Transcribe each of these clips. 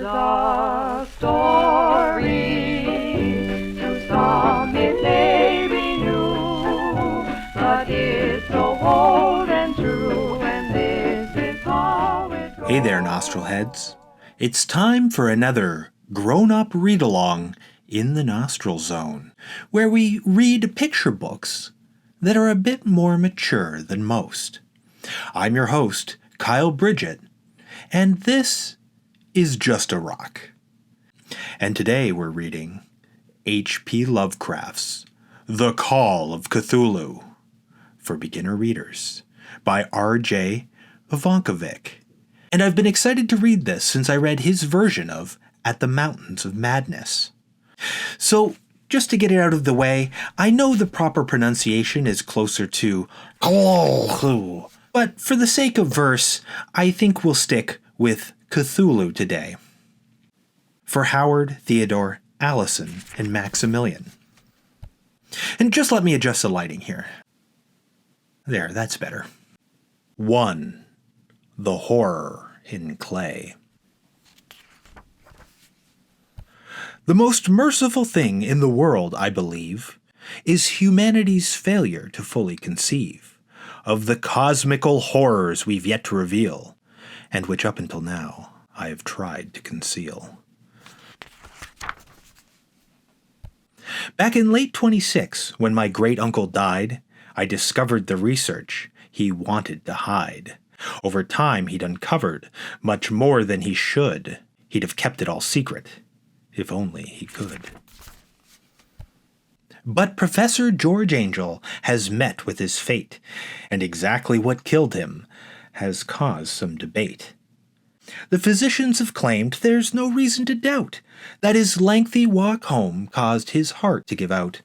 a story. To some it may be new, but it's so old and true, and this is how it goes. Hey there, Nostril Heads. It's time for another grown-up read-along in the Nostril Zone, where we read picture books that are a bit more mature than most. I'm your host, Kyle Bridget, and this is Just a Rock. And today we're reading H.P. Lovecraft's The Call of Cthulhu for beginner readers by R.J. Ivankovic. And I've been excited to read this since I read his version of At the Mountains of Madness. So, just to get it out of the way, I know the proper pronunciation is closer to Cthulhu, but for the sake of verse, I think we'll stick with Cthulhu today. For Howard, Theodore, Allison, and Maximilian. And just let me adjust the lighting here. There, that's better. 1. The Horror in Clay. The most merciful thing in the world, I believe, is humanity's failure to fully conceive of the cosmical horrors we've yet to reveal, and which up until now I have tried to conceal. Back in late 26, when my great-uncle died, I discovered the research he wanted to hide. Over time, he'd uncovered much more than he should. He'd have kept it all secret, if only he could. But Professor George Angel has met with his fate, and exactly what killed him has caused some debate. The physicians have claimed there's no reason to doubt that his lengthy walk home caused his heart to give out.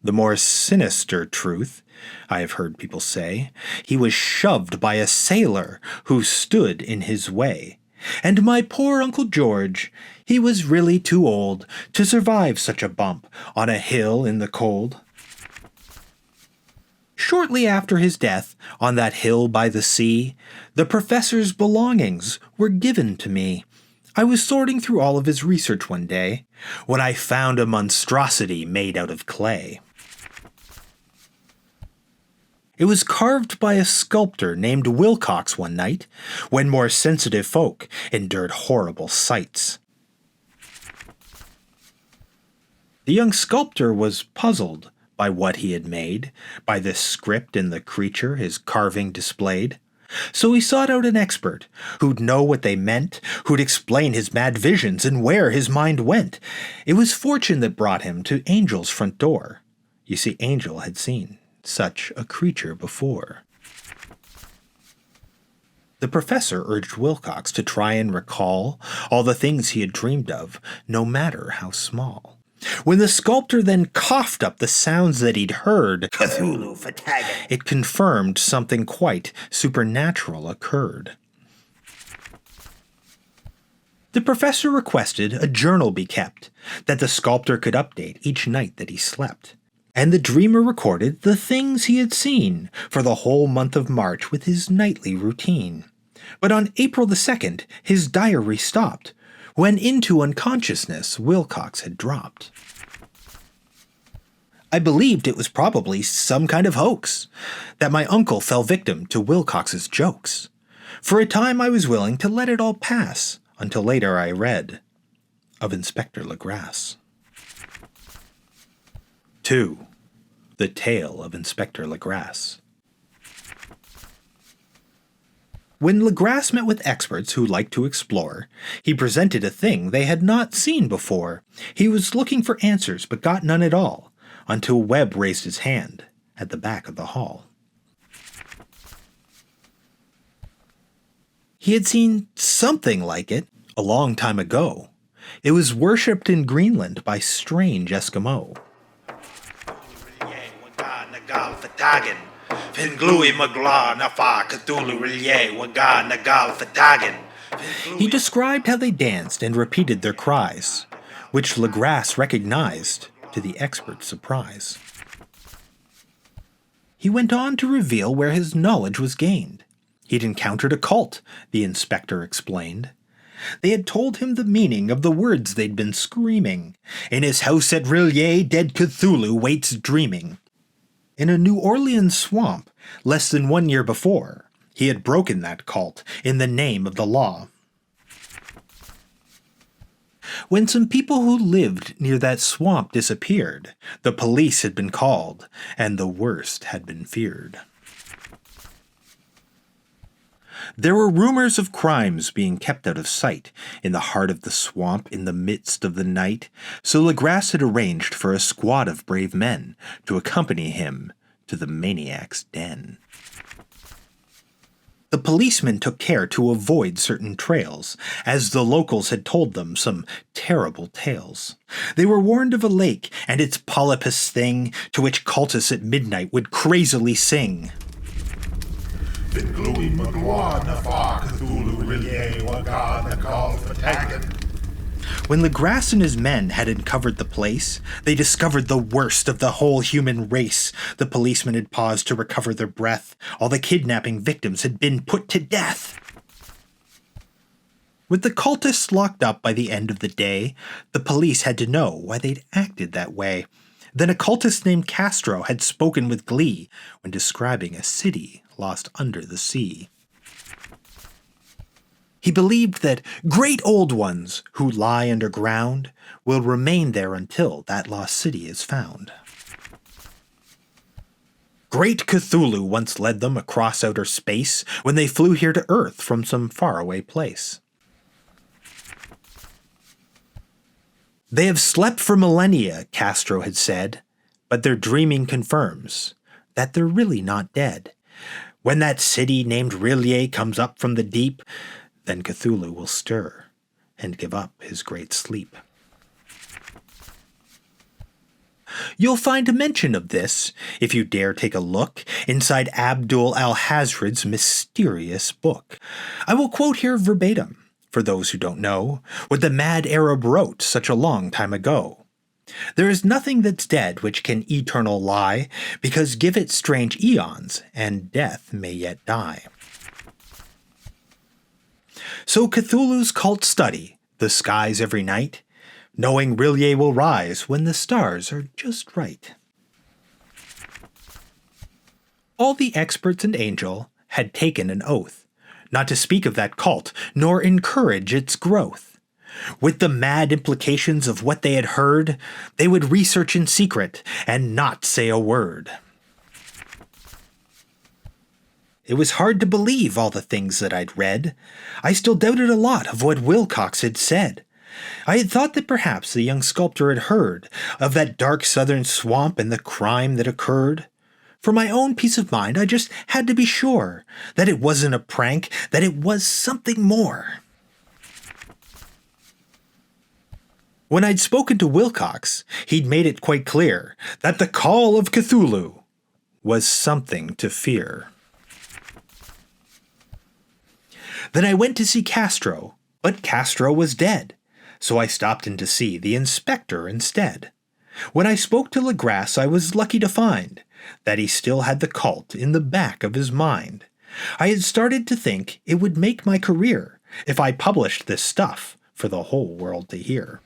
The more sinister truth, I have heard people say, he was shoved by a sailor who stood in his way. And my poor Uncle George, he was really too old to survive such a bump on a hill in the cold. Shortly after his death, on that hill by the sea, the professor's belongings were given to me. I was sorting through all of his research one day, when I found a monstrosity made out of clay. It was carved by a sculptor named Wilcox one night, when more sensitive folk endured horrible sights. The young sculptor was puzzled by what he had made, by the script and the creature his carving displayed. So he sought out an expert, who'd know what they meant, who'd explain his mad visions and where his mind went. It was fortune that brought him to Angel's front door. You see, Angel had seen such a creature before. The professor urged Wilcox to try and recall all the things he had dreamed of, no matter how small. When the sculptor then coughed up the sounds that he'd heard, Cthulhu fatagan, it confirmed something quite supernatural occurred. The professor requested a journal be kept, that the sculptor could update each night that he slept. And the dreamer recorded the things he had seen for the whole month of March with his nightly routine. But on April the 2nd, his diary stopped, when into unconsciousness Wilcox had dropped. I believed it was probably some kind of hoax, that my uncle fell victim to Wilcox's jokes. For a time I was willing to let it all pass, until later I read of Inspector Legrasse. 2. The Tale of Inspector Legrasse. When Legrasse met with experts who liked to explore, he presented a thing they had not seen before. He was looking for answers but got none at all, until Webb raised his hand at the back of the hall. He had seen something like it a long time ago. It was worshipped in Greenland by strange Eskimo. He described how they danced and repeated their cries, which Legrasse recognized to the expert's surprise. He went on to reveal where his knowledge was gained. He'd encountered a cult, the inspector explained. They had told him the meaning of the words they'd been screaming. In his house at Rillier, dead Cthulhu waits dreaming. In a New Orleans swamp, less than 1 year before, he had broken that cult in the name of the law. When some people who lived near that swamp disappeared, the police had been called, and the worst had been feared. There were rumors of crimes being kept out of sight in the heart of the swamp in the midst of the night, so Legrasse had arranged for a squad of brave men to accompany him to the maniac's den. The policemen took care to avoid certain trails, as the locals had told them some terrible tales. They were warned of a lake and its polypus thing, to which cultists at midnight would crazily sing. Cthulhu Cthulhu Rillier Wagad Call of Cthulhu. When Legrasse and his men had uncovered the place, they discovered the worst of the whole human race. The policemen had paused to recover their breath. All the kidnapping victims had been put to death. With the cultists locked up by the end of the day, the police had to know why they'd acted that way. Then a cultist named Castro had spoken with glee when describing a city lost under the sea. He believed that great old ones who lie underground will remain there until that lost city is found. Great Cthulhu once led them across outer space when they flew here to Earth from some faraway place. They have slept for millennia, Castro had said, but their dreaming confirms that they're really not dead. When that city named Rillier comes up from the deep, then Cthulhu will stir and give up his great sleep. You'll find a mention of this, if you dare take a look, inside Abdul al-Hazred's mysterious book. I will quote here verbatim, for those who don't know, what the mad Arab wrote such a long time ago. There is nothing that's dead which can eternal lie, because give it strange eons, and death may yet die. So Cthulhu's cult study the skies every night, knowing Rillier will rise when the stars are just right. All the experts and angel had taken an oath, not to speak of that cult, nor encourage its growth. With the mad implications of what they had heard, they would research in secret and not say a word. It was hard to believe all the things that I'd read. I still doubted a lot of what Wilcox had said. I had thought that perhaps the young sculptor had heard of that dark southern swamp and the crime that occurred. For my own peace of mind, I just had to be sure that it wasn't a prank, that it was something more. When I'd spoken to Wilcox, he'd made it quite clear that the Call of Cthulhu was something to fear. Then I went to see Castro, but Castro was dead, so I stopped in to see the inspector instead. When I spoke to Legrasse, I was lucky to find that he still had the cult in the back of his mind. I had started to think it would make my career if I published this stuff for the whole world to hear.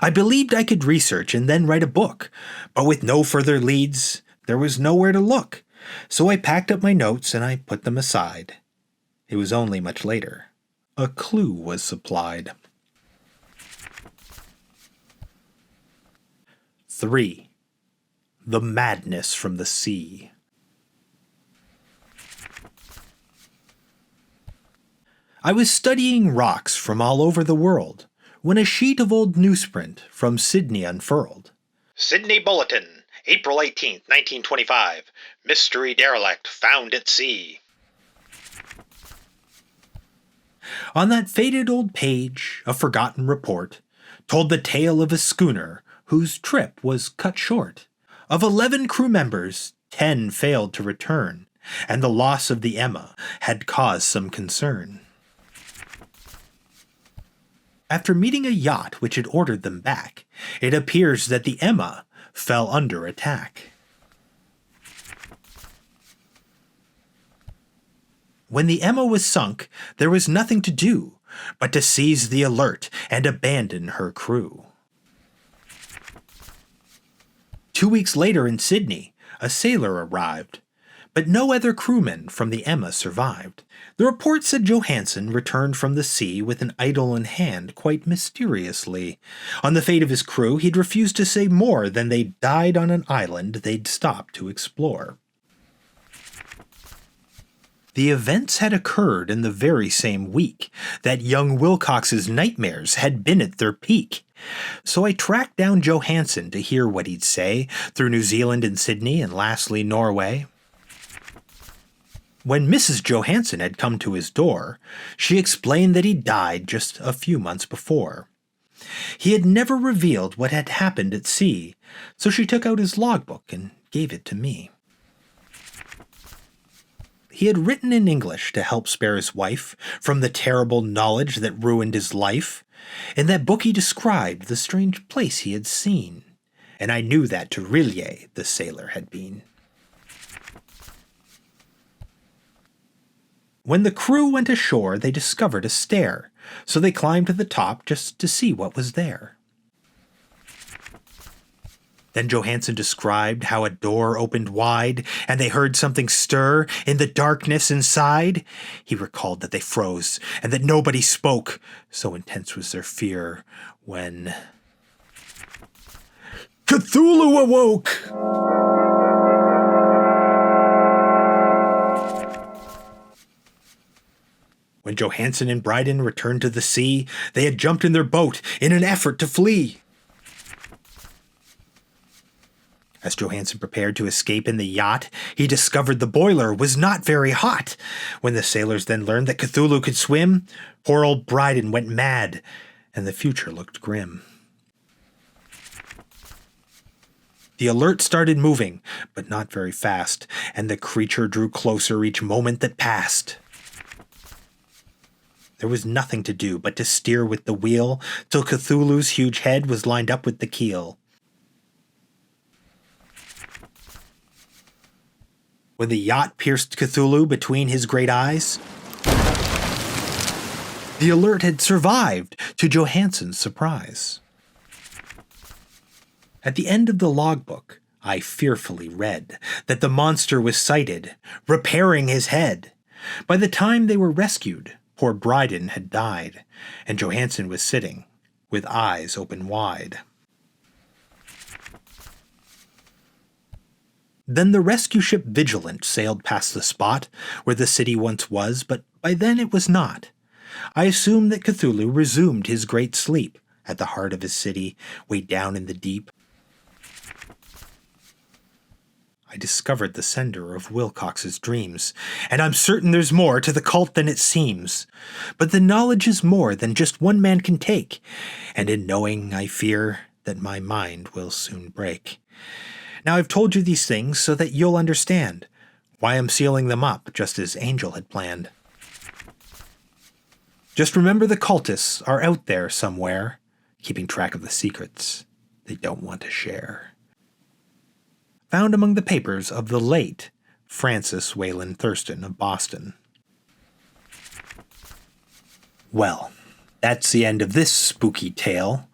I believed I could research and then write a book, but with no further leads, there was nowhere to look. So I packed up my notes and I put them aside. It was only much later. A clue was supplied. 3. The Madness from the Sea. I was studying rocks from all over the world when a sheet of old newsprint from Sydney unfurled. Sydney Bulletin, April 18th, 1925. Mystery derelict found at sea. On that faded old page, a forgotten report told the tale of a schooner whose trip was cut short. Of 11 crew members, 10 failed to return, and the loss of the Emma had caused some concern. After meeting a yacht which had ordered them back, it appears that the Emma fell under attack. When the Emma was sunk, there was nothing to do but to seize the Alert and abandon her crew. 2 weeks later in Sydney, a sailor arrived, but no other crewmen from the Emma survived. The report said Johansen returned from the sea with an idol in hand quite mysteriously. On the fate of his crew, he'd refused to say more than they died on an island they'd stopped to explore. The events had occurred in the very same week that young Wilcox's nightmares had been at their peak. So I tracked down Johansen to hear what he'd say through New Zealand and Sydney and lastly Norway. When Mrs. Johansen had come to his door, she explained that he died just a few months before. He had never revealed what had happened at sea, so she took out his logbook and gave it to me. He had written in English to help spare his wife from the terrible knowledge that ruined his life. In that book he described the strange place he had seen, and I knew that Tourille, the sailor, had been. When the crew went ashore, they discovered a stair, so they climbed to the top just to see what was there. Then Johansen described how a door opened wide, and they heard something stir in the darkness inside. He recalled that they froze, and that nobody spoke, so intense was their fear, when Cthulhu awoke! When Johansen and Bryden returned to the sea, they had jumped in their boat in an effort to flee. As Johansen prepared to escape in the yacht, he discovered the boiler was not very hot. When the sailors then learned that Cthulhu could swim, poor old Bryden went mad, and the future looked grim. The Alert started moving, but not very fast, and the creature drew closer each moment that passed. There was nothing to do but to steer with the wheel till Cthulhu's huge head was lined up with the keel. When the yacht pierced Cthulhu between his great eyes, the Alert had survived, to Johansen's surprise. At the end of the logbook, I fearfully read that the monster was sighted, repairing his head. By the time they were rescued, poor Bryden had died, and Johansen was sitting, with eyes open wide. Then the rescue ship Vigilant sailed past the spot where the city once was, but by then it was not. I assumed that Cthulhu resumed his great sleep at the heart of his city, way down in the deep. I discovered the sender of Wilcox's dreams, and I'm certain there's more to the cult than it seems. But the knowledge is more than just one man can take, and in knowing, I fear that my mind will soon break. Now I've told you these things so that you'll understand why I'm sealing them up just as Angel had planned. Just remember the cultists are out there somewhere, keeping track of the secrets they don't want to share. Found among the papers of the late Francis Wayland Thurston of Boston. Well, that's the end of this spooky tale,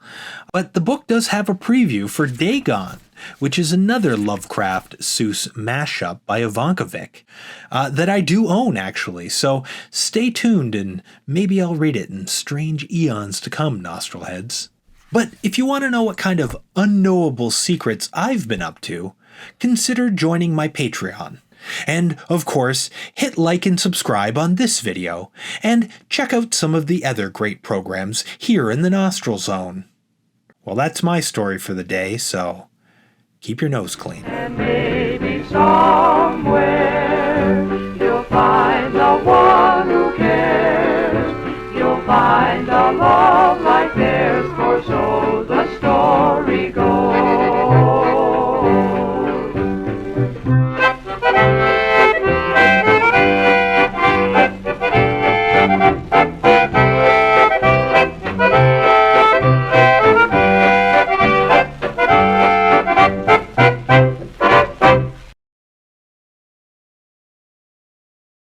but the book does have a preview for Dagon, which is another Lovecraft Seuss mashup by Ivankovic that I do own, actually, so stay tuned and maybe I'll read it in strange eons to come, Nostril Heads. But if you want to know what kind of unknowable secrets I've been up to, consider joining my Patreon. And, of course, hit like and subscribe on this video, and check out some of the other great programs here in the Nostril Zone. Well, that's my story for the day, so keep your nose clean. And maybe so.